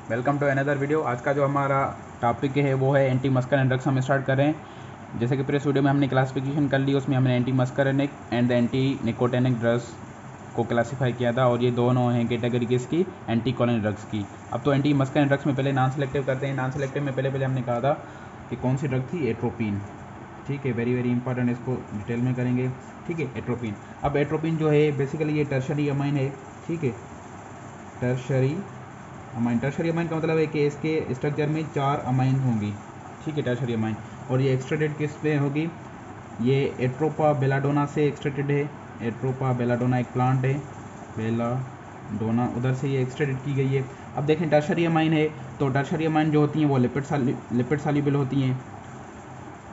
Welcome to another video. आज का जो हमारा टॉपिक है वो है एंटी मस्करिन ड्रग्स। हम स्टार्ट कर रहे हैं। जैसे कि प्रीवियस वीडियो में हमने क्लासिफिकेशन कर ली, उसमें हमने anti muscarinic and the anti nicotinic drugs को क्लासीफाई किया था, और ये दोनों हैं कैटेगरी किसकी, एंटी कॉलिन ड्रग्स की। अब तो एंटी मस्करिन ड्रग्स में पहले नॉन सेलेक्टिव करते हैं। नॉन सेलेक्टिव में पहले हमने कहा था कि कौन सी ड्रग थी, एट्रोपिन। ठीक है, वेरी वेरी इंपॉर्टेंट, इसको डिटेल में करेंगे। ठीक है, एट्रोपिन। अब एट्रोपिन जो है बेसिकली ये टर्शरी अमाइन है। ठीक है, टर्शरी अमाइन। टर्शरी अमाइन का मतलब है कि इसके स्ट्रक्चर में 4 अमाइन होंगी। ठीक है, टर्शरी अमाइन। और ये एक्सट्रैक्टेड किस पे होगी, ये एट्रोपा बेलाडोना से एक्सट्रैक्टेड है। एट्रोपा बेलाडोना एक प्लांट है, बेलाडोना, उधर से ये एक्सट्रैक्टेड की गई है। अब देखें टर्शरी अमाइन है, तो टर्शरी अमाइन जो होती हैं वो लिपिड सॉल्युबल होती हैं।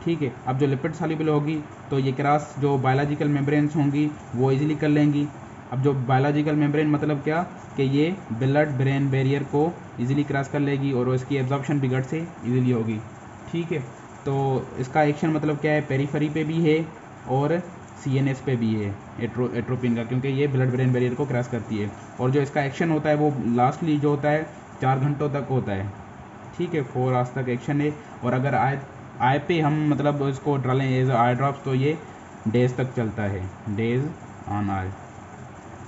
ठीक है, अब जो लिपिड सॉल्युबल होगी तो ये क्रॉस जो बायोलॉजिकल मेम्ब्रेन्स होंगी वो इजीली कर लेंगी। अब जो बायोलॉजिकल मेम्ब्रेन मतलब क्या, कि ये ब्लड ब्रेन बैरियर को इजीली क्रॉस कर लेगी और इसकी एब्जॉर्प्शन भी गट से इजीली होगी। ठीक है, तो इसका एक्शन मतलब क्या है, पेरीफेरी पे भी है और सीएनएस पे भी है एट्रोपिन का, क्योंकि ये ब्लड ब्रेन बैरियर को क्रॉस करती है। और जो इसका एक्शन होता है वो लास्टली जो होता है 4 घंटों तक होता है। ठीक है, 4 आवर्स तक एक्शन है। और अगर आई पे हम मतलब इसको डालें एज आई ड्रॉप्स तो ये डेज तक चलता है, डेज ऑन आई।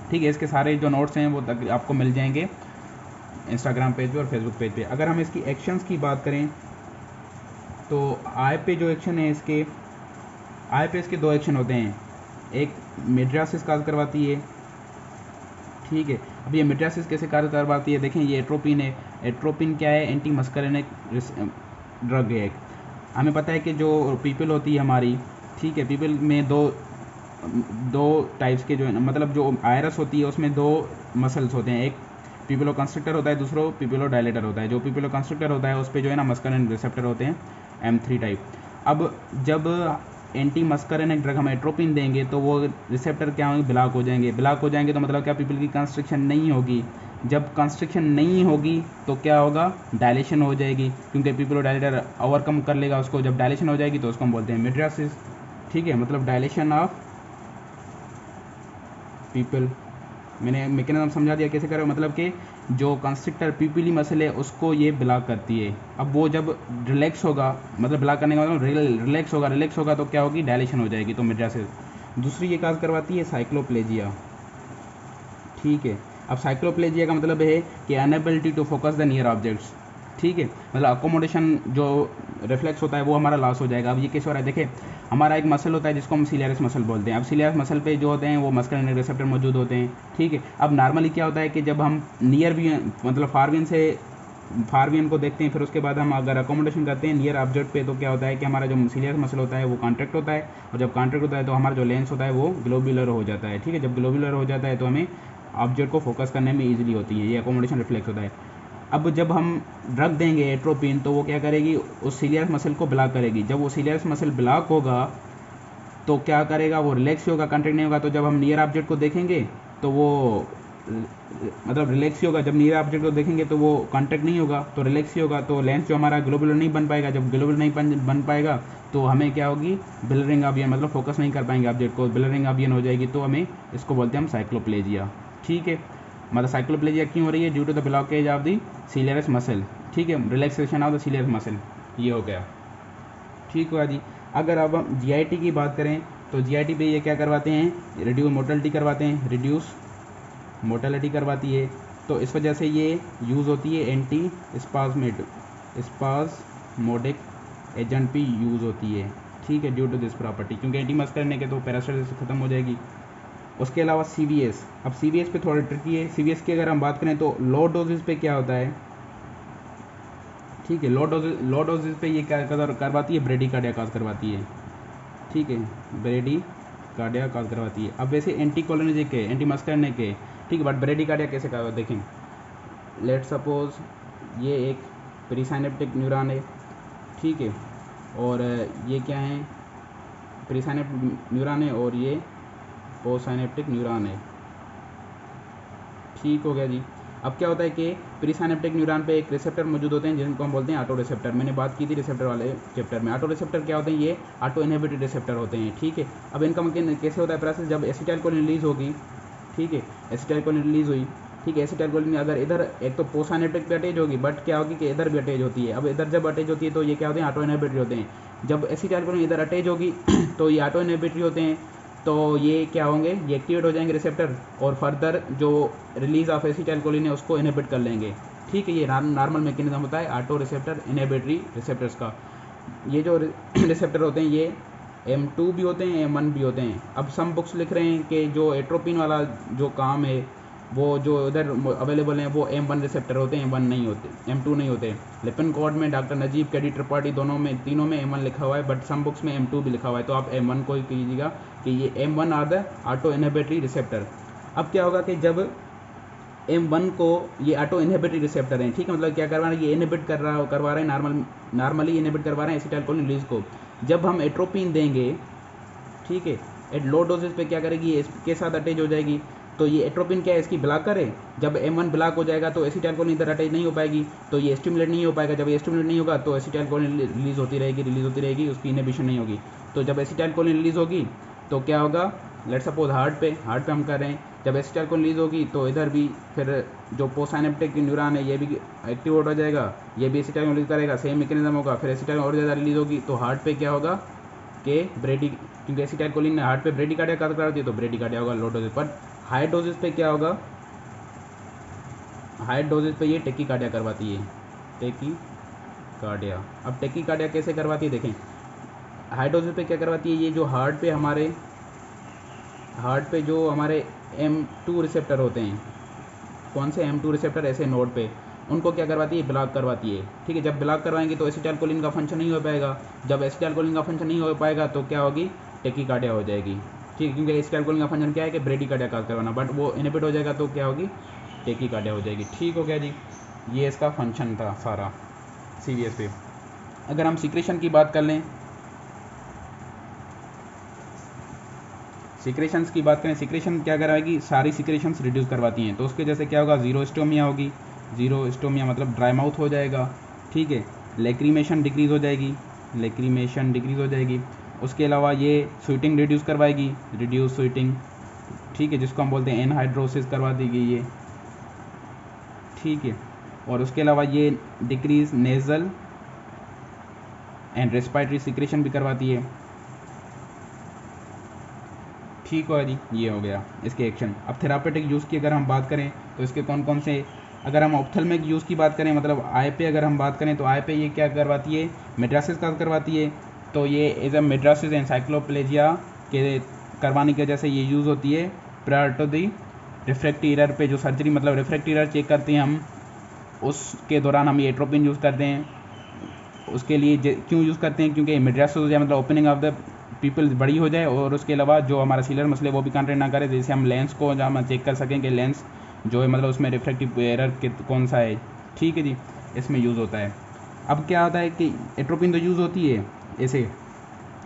ठीक है, इसके सारे जो नोट्स हैं वो आपको मिल जाएंगे इंस्टाग्राम पेज पे और फेसबुक पेज पे। अगर हम इसकी एक्शंस की बात करें तो आई पे जो एक्शन है इसके, आई पे इसके 2 एक्शन होते हैं। एक मिड्रासिस काज करवाती है। ठीक है, अब ये मिड्रासिस कैसे कार्य करवाती है, देखें ये एट्रोपिन है। एट्रोपिन क्या है, एंटी मस्करिनिक ड्रग है। हमें पता है कि जो पीपल होती है हमारी, ठीक है, पीपल में दो टाइप्स के जो है मतलब जो आयरस होती है उसमें 2 मसल्स होते हैं। एक पीपलो कंस्ट्रक्टर होता है, दूसरो पीपलो डायलेटर होता है। जो पीपलो कंस्ट्रक्टर होता है उस पर जो है ना मस्करिन रिसेप्टर होते हैं, M3 टाइप। अब जब एंटी मस्करिनिक ड्रग हम एट्रोपिन देंगे तो वो रिसेप्टर क्या होंगे, ब्लॉक हो जाएंगे। ब्लॉक हो जाएंगे तो मतलब क्या, पीपल की कंस्ट्रक्शन नहीं होगी। जब कंस्ट्रक्शन नहीं होगी तो क्या होगा, डायलेशन हो जाएगी, क्योंकि पीपलो डायलेटर ओवरकम कर लेगा उसको। जब डायलेशन हो जाएगी तो उसको हम बोलते हैं मिड्रासिस। ठीक है, मतलब डायलेशन ऑफ पीपल। मैंने मैकेनिज्म समझा दिया कैसे करें, मतलब कि जो कंस्ट्रक्टर पीपीली मसल है उसको ये ब्लॉक करती है। अब वो जब रिलैक्स होगा, मतलब ब्लॉक करने का मतलब रिलैक्स होगा तो क्या होगी, डायलेशन हो जाएगी, तो मिड्रासिस। दूसरी ये काज करवाती है साइक्लोप्लेजिया। ठीक है, अब साइक्लोप्लेजिया का मतलब है कि inability to focus the near objects. ठीक है, मतलब अकोमोडेशन जो रिफ्लेक्स होता है वो हमारा लॉस हो जाएगा। अब ये कैसे हो रहा है, देखिए हमारा एक मसल होता है जिसको हम सिलियरस मसल बोलते हैं। अब सिलियरस मसल पे जो होते हैं वो मस्कुलर रिसेप्टर मौजूद होते हैं। ठीक है, अब नॉर्मली क्या होता है कि जब हम नियर भी मतलब फारवियन को देखते हैं, फिर उसके बाद हम अगर अकोमोडेशन करते हैं नियर ऑब्जेक्ट पे, तो क्या होता है कि हमारा जो सिलियस मसल होता है वो कॉन्ट्रैक्ट होता है, और जब कॉन्ट्रैक्ट होता है तो हमारा जो लेंस होता है वो ग्लोबुलर हो जाता है। ठीक है, जब ग्लोबुलर हो जाता है तो हमें ऑब्जेक्ट को फोकस करने में ईजिली होती है, ये अकोमोडेशन रिफ्लेक्स होता है। अब जब हम ड्रग देंगे एट्रोपिन तो वो क्या करेगी, उस सीलियस मसल को ब्लॉक करेगी। जब वो सीलियस मसल ब्लॉक होगा तो क्या करेगा, वो रिलैक्स होगा, कंट्रैक्ट नहीं होगा। तो जब हम नियर ऑब्जेक्ट को देखेंगे तो वो मतलब रिलैक्स ही होगा। जब नियर ऑब्जेक्ट को देखेंगे तो वो कांटेक्ट नहीं होगा, तो रिलैक्स ही होगा। तो लेंस जो हमारा ग्लोबुलर नहीं बन पाएगा। जब ग्लोबुलर नहीं बन पाएगा तो हमें क्या होगी, ब्लरिंग ऑफ विजन, मतलब फोकस नहीं कर पाएंगे ऑब्जेक्ट को, ब्लरिंग ऑफ विजन हो जाएगी। तो हमें इसको बोलते हैं हम साइक्लोप्लेजिया। ठीक है, मतलब साइक्लोप्लेजिया क्यों हो रही है, due to the blockage of the ciliary muscle. ठीक है, relaxation of the ciliary muscle, ये हो गया। ठीक हुआ जी। अगर अब हम जीआईटी की बात करें तो जीआईटी पे ये क्या करवाते हैं, रिड्यूस मोर्टेलिटी करवाते हैं, रिड्यूस मोर्टेलिटी करवाती है। तो इस वजह से ये यूज़ होती है एंटी स्पाज्मोडिक एजेंट भी यूज़ होती है। ठीक है, ड्यू टू दिस प्रॉपर्टी, क्योंकि एंटी मस्क करने के तो पैरासिटामोल खत्म हो जाएगी। उसके अलावा सीवीएस, अब सीवीएस पे थोड़ा ट्रिकी है। सीवीएस की अगर हम बात करें तो लो डोजेस पे क्या होता है, ठीक है, लो डोजेस पे ये क्या करवाती है, ब्रेडी कार्डिया काज करवाती है। ठीक है, ब्रेडी कार्डिया काज करवाती है। अब वैसे एंटी कोलिनर्जिक के, एंटी मस्करने के, ठीक है, बट ब्रेडी कार्डिया कैसे करवा, देखें लेट सपोज ये एक प्रीसाइनेप्टिक न्यूरॉन है। ठीक है, और ये क्या है, प्रीसाइनेप्टिक न्यूरॉन है और ये पोस्टाइनेप्टिक न्यूरॉन है। ठीक हो गया जी। अब क्या होता है कि प्रीसाइनेप्टिक न्यूरॉन पे एक रिसेप्टर मौजूद होते हैं जिनको हम बोलते हैं ऑटो रिसेप्टर। मैंने बात की थी रिसेप्टर वाले चैप्टर में। ऑटो रिसेप्टर क्या होते हैं, ये ऑटो इनहिबिटेड रिसेप्टर होते हैं। ठीक है, अब इनका कैसे होता है प्रोसेस, जब एसिटाइलकोलिन रिलीज होगी, ठीक है, एसिटाइलकोलिन रिलीज हुई ठीक है। एसिटाइलकोलिन अगर इधर एक तो पोस्ट साइनेप्टिक पे अटैच होगी, बट क्या होगी कि इधर भी अटैच होती है। अब इधर जब अटैच होती है तो ये क्या होते हैं, ऑटो इनहिबिटरी होते हैं। जब एसिटाइलकोलिन इधर अटैच होगी तो ये ऑटो इनहिबिटरी होते हैं, तो ये क्या होंगे, ये एक्टिवेट हो जाएंगे रिसेप्टर, और फर्दर जो रिलीज ऑफ एसिटाइलकोलिन है उसको इनहिबिट कर लेंगे। ठीक है, ये नॉर्मल मैकेनिज्म होता है ऑटो रिसेप्टर इनहिबिटरी रिसेप्टर्स का। ये जो रिसेप्टर होते हैं ये M2 भी होते हैं, M1 भी होते हैं। अब सम बुक्स लिख रहे हैं कि जो एट्रोपिन वाला जो काम है वो जो इधर अवेलेबल हैं वो M1 रिसेप्टर होते हैं, M1 नहीं होते, M2 नहीं होते। लिपिन कोड में डॉक्टर नजीब केडी त्रिपाठी दोनों में, तीनों में M1 लिखा हुआ है, बट सम बुक्स में M2 भी लिखा हुआ है। तो आप M1 को ही कीजिएगा कि ये M1 are the auto inhibitory receptor. अब क्या होगा कि जब M1 को, ये ऑटो इनहिबिटरी रिसेप्टर हैं, ठीक है, मतलब क्या करवा रहे हैं, ये इनहिबिट करवा रहे हैं, नॉर्मली इनहिबिट करवा रहे हैं एसिटाइलकोलिन रिलीज को। जब हम एट्रोपिन देंगे, ठीक है, एट लो डोजेज पे क्या करेगी, ये इसके साथ अटैच हो जाएगी। तो ये एट्रोपिन क्या है, इसकी ब्लॉकर है। जब M1 ब्लॉक हो जाएगा तो एसिटाइलकोलिन इधर अटैच नहीं हो पाएगी, तो ये स्टिमुलेट नहीं हो पाएगा। जब ये स्टिमुलेट नहीं होगा तो एसिटाइलकोलिन रिलीज होती रहेगी, उसकी इनहिबिशन नहीं होगी। तो जब एसिटाइलकोलिन रिलीज होगी तो क्या होगा, लेट्स सपोज हार्ट पे हम कर रहे हैं, जब एसिटाइलकोलिन रिलीज होगी तो इधर भी फिर जो पोस्ट साइनेप्टिक न्यूरॉन है ये भी एक्टिवेट हो जाएगा, ये भी एसिटाइलकोलिन रिलीज करेगा, सेम मैकेनिज्म होगा। फिर एसिटाइलकोलिन और ज़्यादा रिलीज होगी तो हार्ट पे क्या होगा कि ब्रेडी, क्योंकि एसिटाइलकोलिन ने हार्ट पे ब्रेडिकार्डिया काज करती है तो ब्रेडिकार्डिया होगा लो डोजेज पर। हाई डोजेज पे क्या होगा, हाई डोजेज पे ये टेकीकार्डिया करवाती है, टेकीकार्डिया। अब टेकीकार्डिया कैसे करवाती है देखें, हाई डोजेज पे क्या करवाती है, ये जो हार्ट पे जो हमारे M2 रिसेप्टर होते हैं, कौन से M2 रिसेप्टर, ऐसे नोड पे, उनको क्या करवाती है, ब्लॉक करवाती है। ठीक है, जब ब्लॉक करवाएंगे तो एसिटाइलकोलिन का फंक्शन नहीं हो पाएगा। जब एसिटाइलकोलिन का फंक्शन नहीं हो पाएगा तो क्या होगी, टेकीकार्डिया हो जाएगी। ठीक है, क्योंकि एसिटाइलकोलिन का फंक्शन क्या है कि ब्रेडिकार्डिया काज करवाना, बट वो इनहिबिट हो जाएगा तो क्या होगी, टेकीकार्डिया हो जाएगी। ठीक हो गया जी, ये इसका फंक्शन था सारा CVS पे। अगर हम सीक्रेशन की बात कर लें, सीक्रेशंस की बात करें, सीक्रेशन क्या कराएगी, सारी सीक्रेशंस रिड्यूस करवाती हैं। तो उसके जैसे क्या होगा, जीरो स्टोमिया होगी, जीरो स्टोमिया मतलब ड्राई माउथ हो जाएगा। ठीक है, लेक्रीमेशन डिक्रीज़ हो जाएगी, लेक्रीमेशन डिक्रीज़ हो जाएगी। उसके अलावा ये स्वीटिंग रिड्यूस करवाएगी, रिड्यूस स्वीटिंग, ठीक है, जिसको हम बोलते हैं एनहाइड्रोसिस करवा देगी ये। ठीक है, और उसके अलावा ये decrease nasal and respiratory secretion भी करवाती है। ठीक हो जी, ये हो गया इसके एक्शन। अब थेरापेटिक यूज़ की अगर हम बात करें तो इसके कौन कौन से, अगर हम ऑप्थेल्मिक यूज़ की बात करें, मतलब आई पे अगर हम बात करें तो आई पे ये क्या करवाती है, मेड्रासिस का करवाती है। तो ये एज अ मेड्रासिस एनसाइक्लोप्लेजिया के करवाने की वजह से ये यूज़ होती है prior to the refractive error पे, जो सर्जरी मतलब रिफ्रैक्टिव एरर चेक करते हैं हम, उसके दौरान हम ये एट्रोपिन यूज़ करते हैं। उसके लिए क्यों यूज़ करते हैं, क्योंकि मेड्रासिस हो जाए मतलब ओपनिंग ऑफ द पीपल बड़ी हो जाए, और उसके अलावा जो हमारा सीलर मसले वो भी कंट्रेंट ना करे, जैसे हम लेंस को जहाँ हम चेक कर सकें कि लेंस जो है मतलब उसमें रिफ्रैक्टिव एरर कौन सा है। ठीक है जी, इसमें यूज़ होता है। अब क्या होता है कि एट्रोपिन तो यूज़ होती है ऐसे,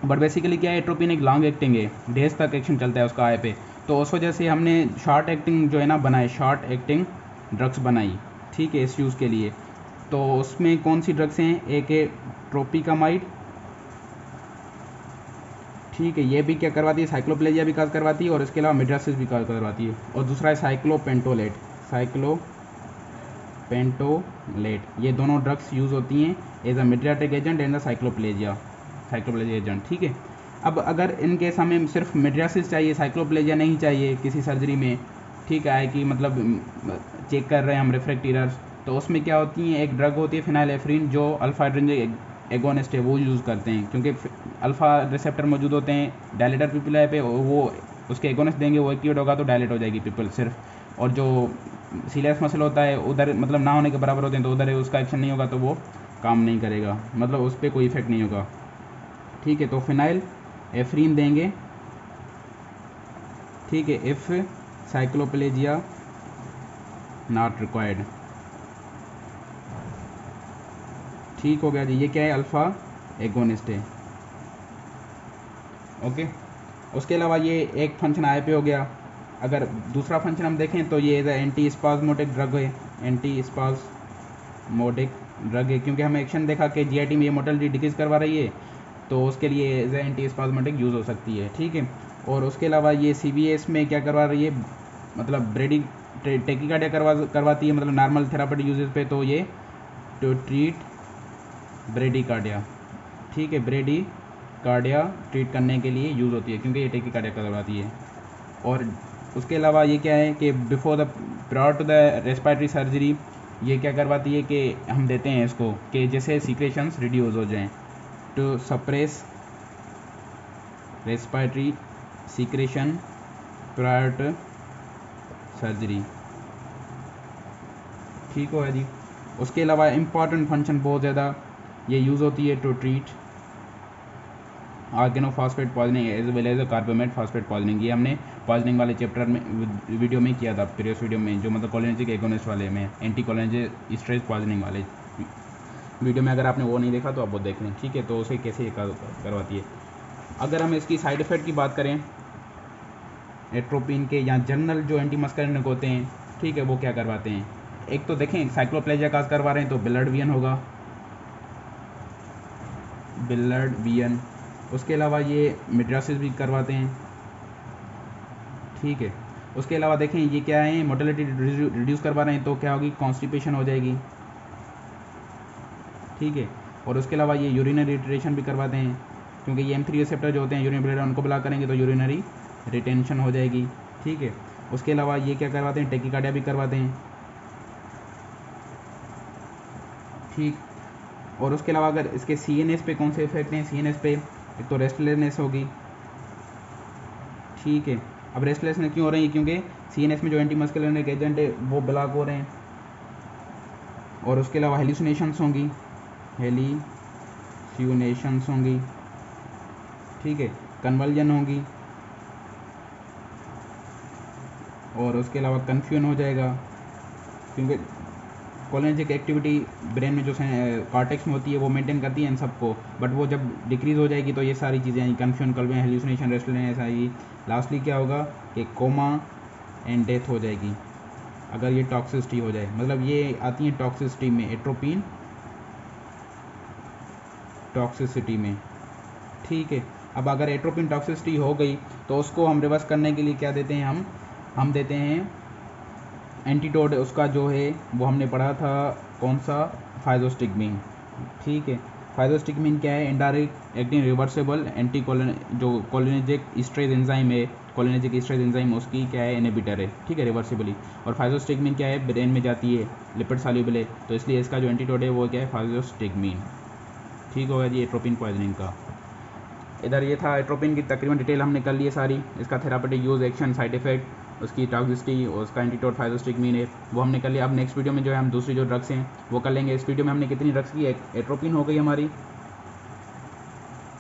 बट बेसिकली क्या है, एट्रोपिन एक लॉन्ग एक्टिंग है, डेज तक एक्शन चलता है उसका आई पे। तो उस वजह से हमने शॉर्ट एक्टिंग जो है ना बनाए, शॉर्ट एक्टिंग ड्रग्स बनाई। ठीक है, इस यूज़ के लिए। तो उसमें कौन सी ड्रग्स हैं, एक है ट्रोपिकामाइड, ठीक है, ये भी क्या करवाती है, साइक्लोप्लेजिया भी काज करवाती है, और इसके अलावा मेड्रासिस भी काज करवाती है। और दूसरा है साइक्लोपेंटोलेट, ये दोनों ड्रग्स यूज़ होती हैं as a mydriatic agent and the cycloplegia agent. ठीक है, अब अगर इन केस हमें सिर्फ मेड्रासिस चाहिए, साइक्लोप्लेजिया नहीं चाहिए किसी सर्जरी में, ठीक है, कि मतलब चेक कर रहे हैं हम रिफ्रैक्टिव एरर्स, तो उसमें क्या होती है, एक ड्रग होती है फिनाइलेफ्रिन जो अल्फा एड्रेनर्जिक एगोनिस्ट है, वो यूज़ करते हैं, क्योंकि अल्फा रिसेप्टर मौजूद होते हैं डायलेटर पिपल पे, वो उसके एगोनिस्ट देंगे, वो एक्टिवेट होगा तो डायलेट हो जाएगी पिपल सिर्फ। और जो सीलियस मसल होता है उधर मतलब ना होने के बराबर होते हैं, तो उधर उसका एक्शन नहीं होगा तो वो काम नहीं करेगा, मतलब उस पर कोई इफेक्ट नहीं होगा। ठीक है, तो फिनाइल एफ्रीन देंगे, ठीक है, इफ़ साइक्लोप्लेजिया नॉट रिक्वायर्ड। ठीक हो गया जी, ये क्या है, अल्फ़ा एगोनिस्ट है। ओके, उसके अलावा ये एक फंक्शन आई पे हो गया। अगर दूसरा फंक्शन हम देखें तो ये एंटी स्पाज्मोटिक ड्रग है, एंटी स्पाज्मोटिक ड्रग है, क्योंकि हमें एक्शन देखा कि जीआईटी में ये मोटिलिटी डिक्रीज करवा रही है, तो उसके लिए एज एंटी स्पाज्मोटिक यूज़ हो सकती है। ठीक है, और उसके अलावा ये CVS में क्या करवा रही है, मतलब टेकिकार्डिया करवाती है, मतलब नॉर्मल थेरापेटिक यूजेस पे, तो ये टू ट्रीट ब्रेडिकार्डिया, ठीक है, ब्रेडिकार्डिया ट्रीट करने के लिए यूज़ होती है क्योंकि ये टेकिकार्डिया करवाती है। और उसके अलावा ये क्या है कि prior to the respiratory surgery ये क्या करवाती है कि हम देते हैं इसको कि जैसे सीक्रेशंस रिड्यूस हो जाएं, to suppress respiratory secretion prior to surgery, ठीक हो है जी। उसके अलावा इम्पॉर्टेंट फंक्शन बहुत ज़्यादा ये यूज़ होती है to treat organophosphate poisoning as well as carbamate phosphate poisoning. ये हमने पॉइजनिंग वाले चैप्टर में वीडियो में किया था, प्रीवियस वीडियो में, जो मतलब कोलिनर्जिक एगोनिस्ट वाले में, एंटी कोलिनर्जिक स्ट्रेस पॉइजनिंग वाले वीडियो में। अगर आपने वो नहीं देखा तो आप वो देख लें, ठीक है। तो उसे कैसे करवाती है। अगर हम इसकी साइड इफ़ेक्ट की बात करें एट्रोपिन के या जनरल जो एंटी मस्करिनिक होते हैं, ठीक है, वो क्या करवाते हैं। एक तो देखें साइक्लोप्लेजिया काज करवा रहे हैं तो बिलर्ड वियन होगा, बिलर्ड वियन। उसके अलावा ये मिड्रासिस भी करवाते हैं, ठीक है। उसके अलावा देखें ये क्या है, मोटिलिटी रिड्यूस करवा रहे हैं तो क्या होगी, कॉन्स्टिपेशन हो जाएगी, ठीक है। और उसके अलावा ये यूरिनरी रिटेंशन भी करवाते हैं क्योंकि ये M3 रिसेप्टर जो होते हैं यूरिन ब्लड उनको ब्लॉक करेंगे तो यूरिनरी रिटेंशन हो जाएगी, ठीक है। उसके अलावा ये क्या करवाते हैं, टेकिकार्डिया भी करवाते हैं, ठीक। और उसके अलावा अगर इसके CNS पे कौन से इफेक्ट हैं, CNS पे एक तो रेस्टलेसनेस होगी, ठीक है। अब रेस्टलेसनेस क्यों हो रही है, क्योंकि CNS में जो एंटी मस्कुलरिक एजेंट है वो ब्लॉक हो रहे हैं। और उसके अलावा हेल्यूसिनेशंस होंगी, हेल्यूसिनेशंस होंगी, ठीक है, कन्वर्जन होगी, और उसके अलावा कन्फ्यूजन हो जाएगा क्योंकि कोलिनर्जिक एक्टिविटी ब्रेन में जो कॉर्टेक्स में होती है वो मेंटेन करती है इन सबको, बट वो जब डिक्रीज़ हो जाएगी तो ये सारी चीज़ें आई, कन्फ्यूजन, कन्वर्जन, हेल्यूसिनेशन, रेस्टलेसनेस आएगी। लास्टली क्या होगा कि कोमा एंड डेथ हो जाएगी अगर ये टॉक्सिसिटी हो जाए। मतलब ये आती है टॉक्सिसिटी में, एट्रोपिन टॉक्सिसिटी में, ठीक है। अब अगर एट्रोपिन टॉक्सिसिटी हो गई तो उसको हम रिवर्स करने के लिए क्या देते हैं, हम देते हैं एंटीडोट। उसका जो है वो हमने पढ़ा था कौन सा, फाइजोस्टिग्मीन, ठीक है। फाइजोस्टिग्मीन क्या है, इनडायरेक्ट एक्टिंग रिवर्सेबल एंटी जो कोलिनर्जिक स्ट्रेस एंजाइम है, कोलिनर्जिक स्ट्रेस एंजाइम उसकी क्या है, इनहिबिटर है, ठीक है, रिवर्सिबली। और फाइजोस्टिग्मीन क्या है, ब्रेन में जाती है, लिपिड सॉल्युबल है, तो इसलिए इसका जो एंटीडोट है वो क्या है, फाइजोस्टिग्मीन, ठीक होगा जी, एट्रोपिन पॉइजनिंग का। इधर ये था एट्रोपिन की तकरीबन डिटेल हमने कर ली है सारी, इसका therapeutic use, action, side effect, उसकी टॉक्सिसिटी और उसका एंटीडोट फाइजोस्टिग्मीन है वो हमने कर लिया। अब नेक्स्ट वीडियो में जो है हम दूसरी जो ड्रग्स हैं वो कर लेंगे। इस वीडियो में हमने कितनी ड्रग्स की, एट्रोपिन हो गई हमारी,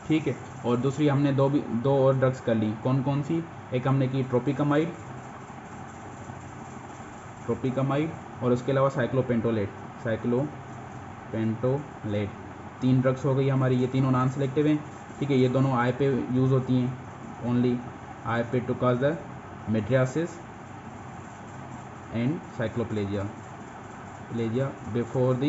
ठीक है, और दूसरी हमने दो और ड्रग्स कर ली। कौन कौन सी, एक हमने की ट्रोपिकामाइड, और उसके अलावा साइक्लोपेंटोलेट, 3 ड्रग्स हो गई हमारी। ये तीनों नॉन सेलेक्टिव हैं, ठीक है। ये दोनों आई पे यूज़ होती हैं, ओनली आई पे to cause the mydriasis and cycloplegia before the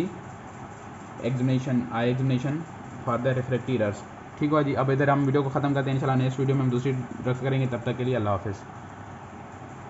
examination, eye examination for the refractory errors, ठीक है जी। अब इधर हम वीडियो को ख़त्म करते हैं, इंशाल्लाह नेक्स्ट वीडियो में हम दूसरी ड्रग्स करेंगे। तब तक के लिए अल्लाह हाफिज़।